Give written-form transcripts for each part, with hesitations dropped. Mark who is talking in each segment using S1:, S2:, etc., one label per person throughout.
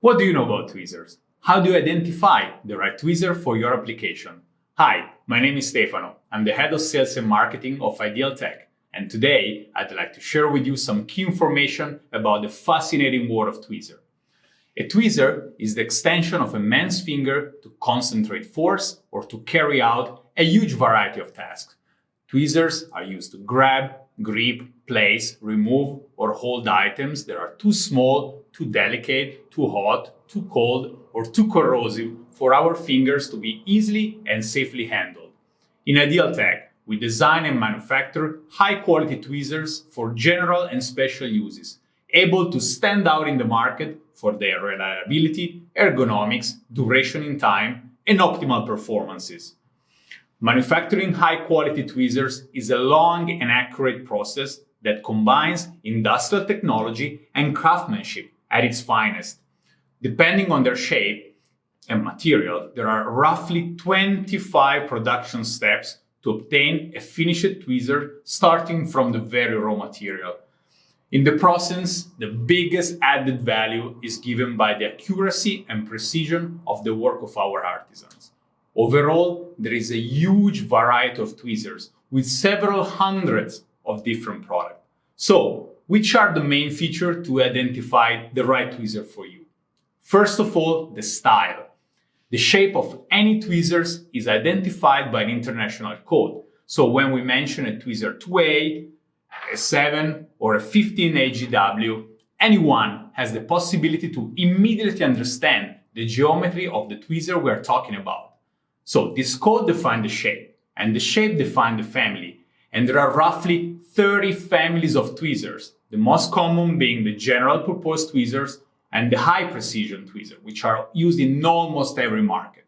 S1: What do you know about tweezers? How do you identify the right tweezer for your application? Hi, my name is Stefano. I'm the head of sales and marketing of Ideal Tech, and today I'd like to share with you some key information about the fascinating world of tweezer. A tweezer is the extension of a man's finger to concentrate force or to carry out a huge variety of tasks. Tweezers are used to grab, grip, place, remove, or hold items that are too small, too delicate, too hot, too cold, or too corrosive for our fingers to be easily and safely handled. In Ideal Tech, we design and manufacture high-quality tweezers for general and special uses, able to stand out in the market for their reliability, ergonomics, duration in time, and optimal performances. Manufacturing high-quality tweezers is a long and accurate process that combines industrial technology and craftsmanship at its finest. Depending on their shape and material, there are roughly 25 production steps to obtain a finished tweezer, starting from the very raw material. In the process, the biggest added value is given by the accuracy and precision of the work of our artisans. Overall, there is a huge variety of tweezers with several hundreds of different products. So, which are the main features to identify the right tweezer for you? First of all, the style. The shape of any tweezers is identified by an international code. So when we mention a tweezer 2A, a 7 or a 15 AGW, anyone has the possibility to immediately understand the geometry of the tweezer we are talking about. So this code defines the shape, and the shape defines the family. And there are roughly 30 families of tweezers, the most common being the general purpose tweezers and the high precision tweezers, which are used in almost every market.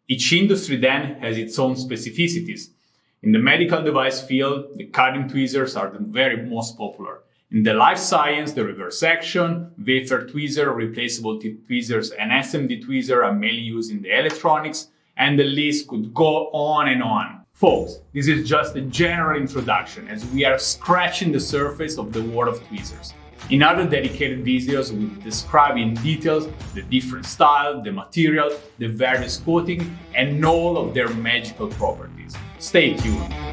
S1: Each industry then has its own specificities. In the medical device field, the cutting tweezers are the very most popular. In the life science, the reverse action, wafer tweezer, replaceable tip tweezers, and SMD tweezer are mainly used in the electronics, and the list could go on and on. Folks, this is just a general introduction as we are scratching the surface of the world of tweezers. In other dedicated videos, we describe in details the different style, the material, the various coating, and all of their magical properties. Stay tuned.